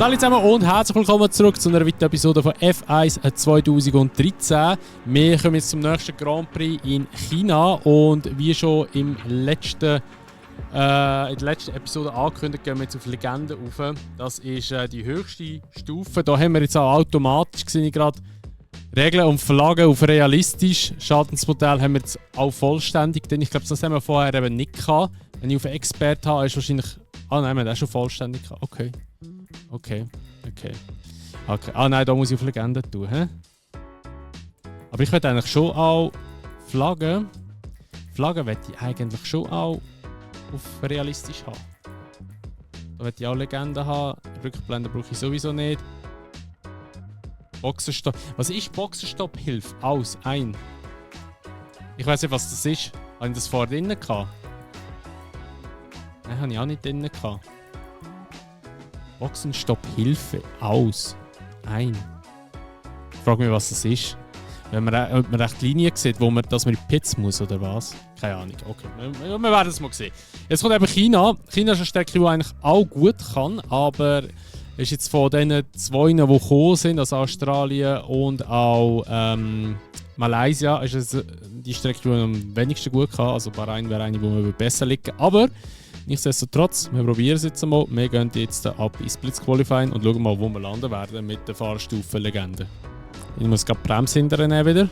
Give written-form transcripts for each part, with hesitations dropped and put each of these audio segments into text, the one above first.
Hallo zusammen und herzlich willkommen zurück zu einer weiteren Episode von F1 2013. Wir kommen jetzt zum nächsten Grand Prix in China und wie schon in der letzten Episode angekündigt, gehen wir jetzt auf Legende rauf. Das ist die höchste Stufe. Da haben wir jetzt auch automatisch gesehen, gerade Regeln und Flaggen auf realistisch. Schadensmodell haben wir jetzt auch vollständig, denn ich glaube, das haben wir vorher eben nicht gehabt. Wenn ich auf Expert habe, ist wahrscheinlich... Ah nein, wir haben das schon vollständig gehabt. Okay. Ah nein, da muss ich auf Legende tun. He? Aber ich will eigentlich schon auch Flaggen. Flaggen will ich eigentlich schon auch auf realistisch haben. Da will ich auch Legende haben. Rückblende brauche ich sowieso nicht. Boxenstopp. Was ist Boxenstopp? Hilfe. Aus. Ein. Ich weiß nicht, was das ist. Habe ich das vorher drinnen gehabt? Nein, habe ich auch nicht drinnen gehabt. Boxenstopp Hilfe aus. Ein. Ich frage mich, was das ist. Wenn man recht Linien sieht, dass man in die Pits muss, oder was? Keine Ahnung. Okay, wir werden es mal sehen. Jetzt kommt eben China. China ist eine Strecke, die eigentlich auch gut kann, aber ist jetzt von den zwei, die gekommen sind, also Australien und auch Malaysia, ist es die Strecke, die am wenigsten gut kann. Also Bahrain wäre eine, die man besser liegen. Aber nichtsdestotrotz, wir probieren es jetzt einmal. Wir gehen jetzt ab ins Blitzqualifying und schauen mal, wo wir landen werden mit der Fahrstufen-Legende. Ich muss gerade die Bremse hinterher wieder.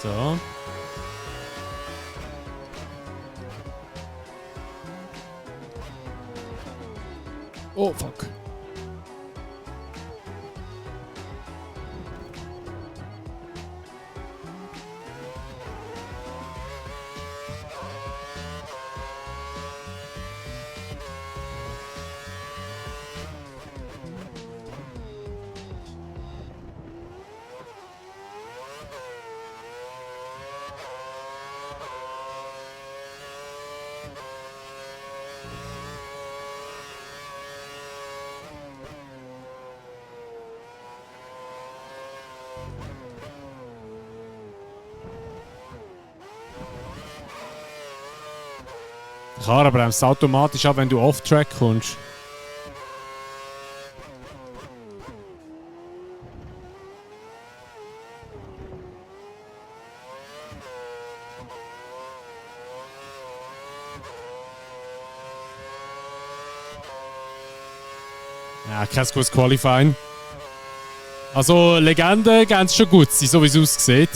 So. Oh, fuck. Die Karre bremst automatisch ab, wenn du off-track kommst. Ja, kein gutes Qualifying. Also, Legende gehen es schon gut sein, so wie es aussieht.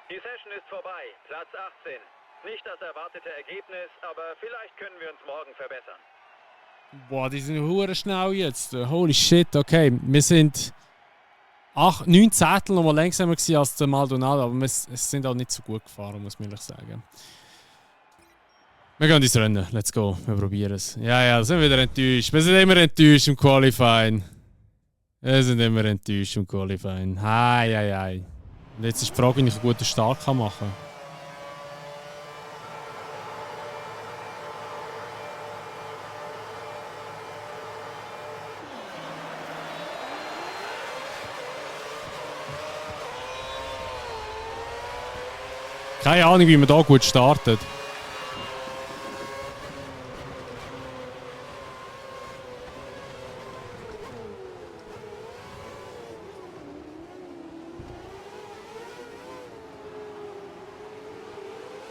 Die Session ist vorbei, Platz 18. Nicht das erwartete Ergebnis, aber vielleicht können wir uns morgen verbessern. Boah, die sind hure schnell jetzt. Holy shit, okay. Wir sind 9 Zettel noch mal langsamer als der Maldonado, aber wir sind auch nicht so gut gefahren, muss man ehrlich sagen. Wir gehen ins Rennen, let's go, wir probieren es. Ja, sind wieder enttäuscht. Wir sind immer enttäuscht im Qualifying. Hei. Und jetzt ist die Frage, ob ich einen guten Start machen kann. Keine Ahnung, wie man da gut startet.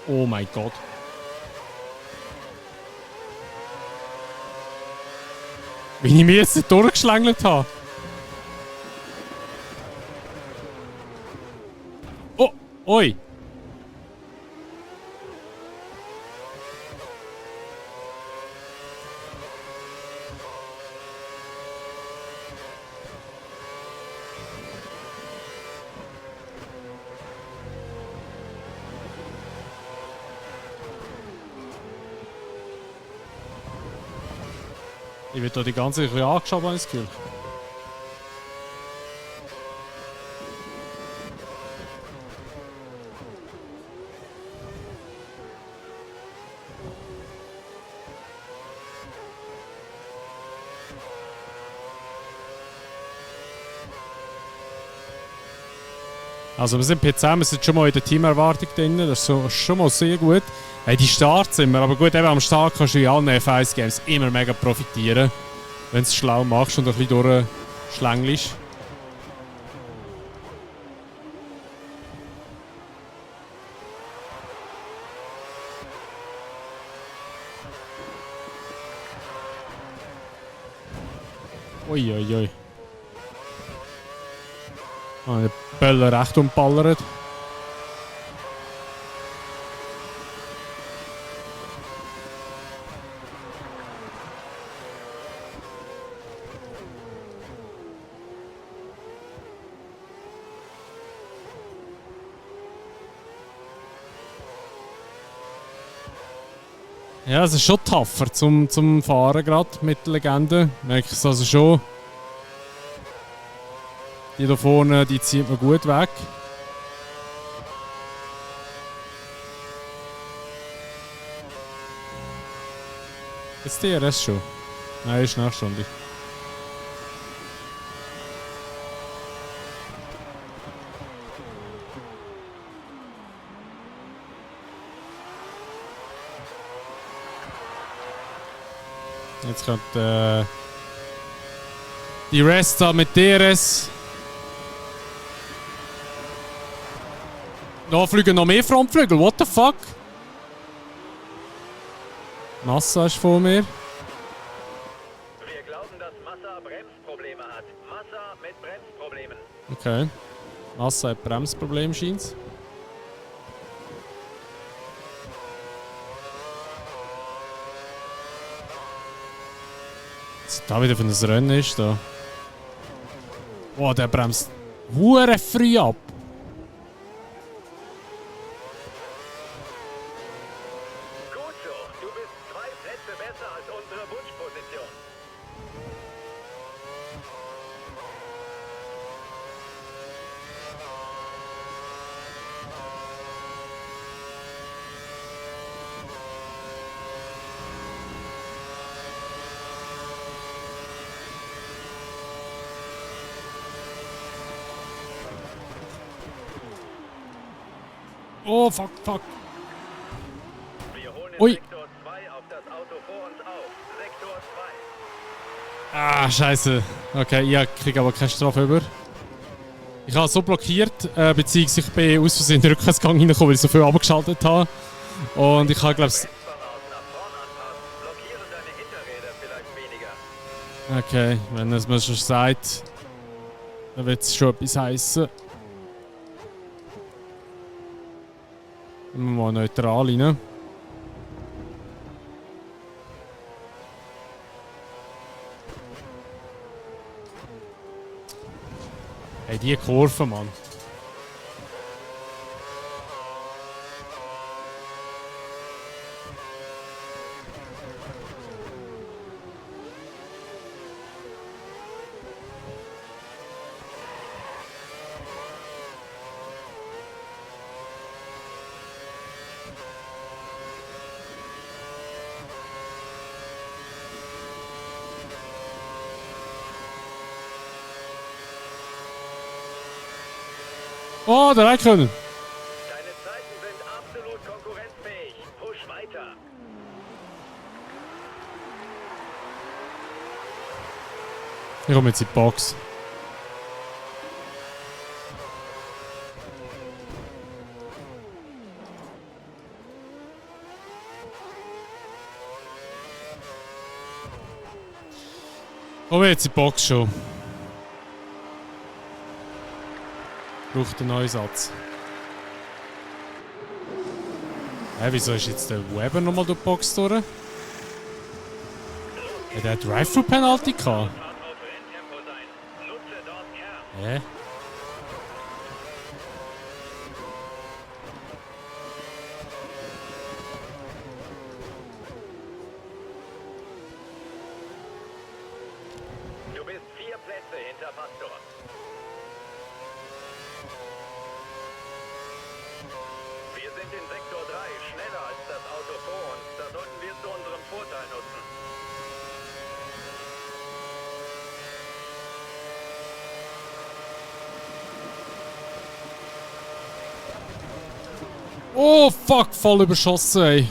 Oh mein Gott. Wie ich mich jetzt durchgeschlängelt habe. Oh, oi. Ich werde da die ganze Zeit angeschaut, habe ich das Gefühl. Also wir sind P10, wir sind schon mal in der Teamerwartung drin, das ist schon mal sehr gut. Hey, die Starts sind wir, aber gut, eben am Start kannst du in allen F1-Games immer mega profitieren, wenn du es schlau machst und ein bisschen durchschlängelst. Uiuiui. Oh, der Böller recht umballert. Ja, es ist schon tougher zum Fahren gerade mit der Legende. Merke ich es also schon. Die da vorne, die zieht man gut weg. Jetzt DRS schon. Nein, ist nachstundig. Jetzt kommt die Resta mit DRS. Da fliegen noch mehr Frontflügel, what the fuck? Massa ist vor mir. Wir glauben, dass Massa Bremsprobleme hat. Massa mit Bremsproblemen. Okay. Massa hat Bremsproblem, scheint's. Was da wieder für ein Rennen ist da. Boah, der bremst hure früh ab. Gut so. Du bist 2 Plätze besser als unsere Wunschposition. Oh, fuck, fuck. Wir holen in Ui. Sektor 2 auf das Auto vor uns auf. Sektor 2. Ah, scheiße. Okay, ich kriege aber keine Strafe über. Ich habe so blockiert, beziehungsweise ich bin aus Versehen in den Rückwärtsgang reingekommen, weil ich so viel abgeschaltet habe. Und ich habe, glaube ich... Bremsvoraus nach vorn anpassen. Blockieren deine Hinterräder vielleicht weniger. Okay, wenn es mir schon sagt, dann wird es schon etwas heissen. Nehmen wir mal neutral rein. Hey, die Kurve, Mann. Oh, der Icon! Deine Zeiten sind absolut konkurrenzfähig. Push weiter. Ich komme jetzt in die Box. Komme jetzt in die Box schon. Braucht einen neuen Satz. Hä, wieso ist jetzt der Weber nochmal durch die Box durch? Hat der Drive-Thru-Penalty gehabt? Fahrt auf Renntempo sein. Nutze dort Kern. Hä? Du bist 4 Plätze hinter Pastor. Wir sind in Sektor 3 schneller als das Auto vor uns. Da sollten wir es zu unserem Vorteil nutzen. Oh fuck, voll überschossen, ey.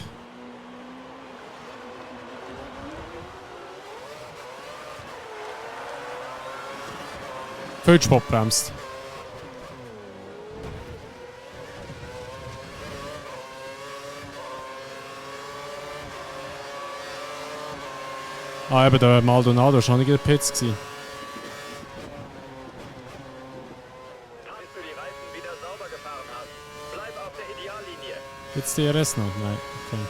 Viel Spot bremst. Ah, eben der Maldonado war schon nicht in der Pits gewesen. Falls du die Reifen wieder sauber gefahren hast, bleib auf der Ideallinie. Jetzt DRS noch? Nein, okay.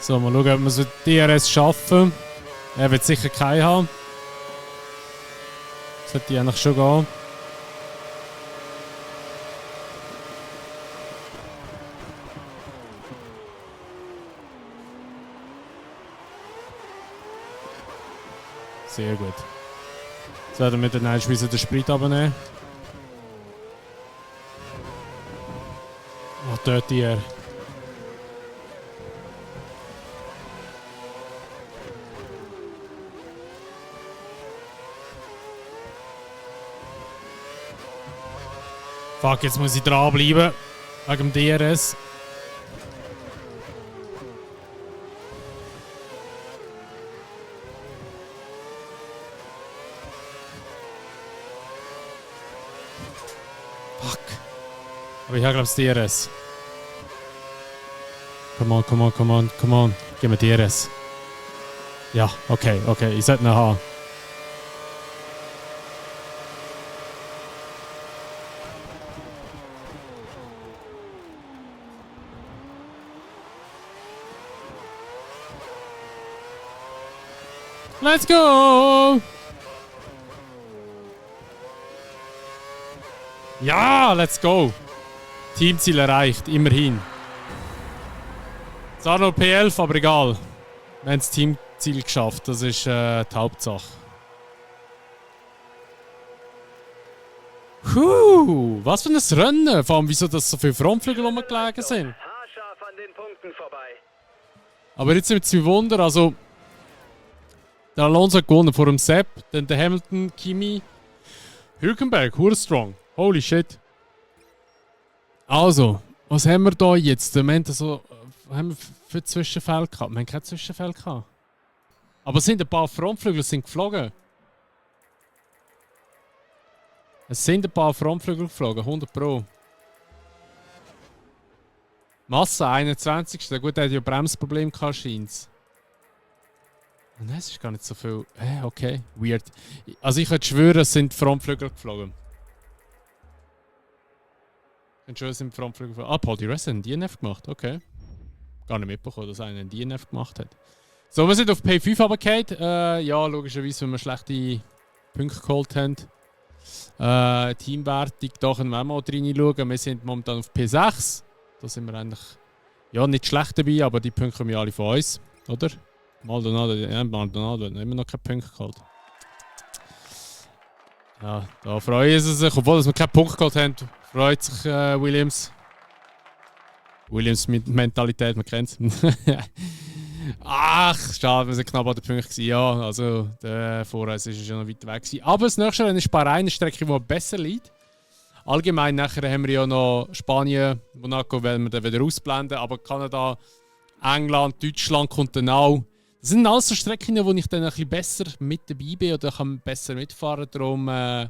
So, mal schauen, ob wir so DRS schaffen. Er wird sicher keinen haben. Sollte die eigentlich schon gehen. Sehr gut. Jetzt werden wir dann einschließlich den Sprit abnehmen. Oh, Dirty Air. Fuck, jetzt muss ich dranbleiben. Wegen dem DRS. Fuck. Aber ich habe, glaube ich, das DRS. Come on, come on, come on, come on. Gib mir DRS. Ja, okay, okay. Ich sollte noch haben. Let's go! Ja, let's go! Teamziel erreicht, immerhin. Zwar noch P11, aber egal. Wir haben das Teamziel geschafft, das ist die Hauptsache. Was für ein Rennen! Vor allem, wieso dass so viele Frontflügel rumgelegen sind. Haarscharf an den Punkten vorbei. Aber jetzt sind wir Wunder, also... Der Alonso hat gewonnen vor dem Sepp, dann der Hamilton, Kimi, Hülkenberg, strong. Holy shit. Also, was haben wir da jetzt? Wir haben wir für Zwischenfälle gehabt? Wir haben keine Zwischenfälle gehabt. Aber es sind ein paar Frontflügel sind geflogen. Es sind ein paar Frontflügel geflogen, 100 Pro. Massa 21. Gut, er hat ja Bremsproblem gehabt, scheint's. Nein, es ist gar nicht so viel. Okay, weird. Also ich könnte schwören, es sind Frontflügel geflogen. Ich könnte schwören, es sind Frontflügel geflogen. Ah, Paul di Resta hat einen DNF gemacht, okay. Gar nicht mitbekommen, dass einer einen DNF gemacht hat. So, wir sind auf P5 runtergefallen. Ja, logischerweise, wenn wir schlechte Punkte geholt haben. Teamwertung, da können wir auch mal reinschauen. Wir sind momentan auf P6. Da sind wir eigentlich ja, nicht schlecht dabei, aber die Punkte kommen ja alle von uns, oder? Maldonado hat immer noch keine Punkte geholt. Ja, da freuen sie sich. Obwohl wir keinen Punkt geholt haben, freut sich Williams. Williams mit Mentalität, man kennt es. Ach, schade, wir sind knapp an den Punkten gewesen. Ja, also der Vorreise ist schon noch weit weg gewesen. Aber das nächste Rennen ist Bahrain, eine Strecke, die besser liegt. Allgemein nachher haben wir ja noch Spanien, Monaco, werden wir dann wieder ausblenden. Aber Kanada, England, Deutschland kommt dann auch. Das sind alles so Strecken, wo ich dann ein bisschen besser mit dabei bin oder kann besser mitfahren. Darum, ja,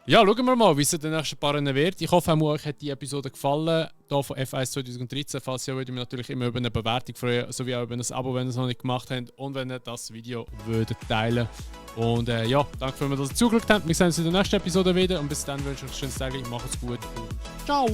schauen wir mal, wie es in den nächsten paar Rennen wird. Ich hoffe, euch hat die Episode gefallen. Hier von F1 2013. Falls ja, würde ich mich natürlich immer über eine Bewertung freuen, sowie auch über ein Abo, wenn ihr es noch nicht gemacht habt. Und wenn ihr das Video würdet teilen. Und ja, danke für dass ihr zugeschaut habt. Wir sehen uns in der nächsten Episode wieder. Und bis dann wünsche ich euch ein schönes Tag. Macht's gut und ciao!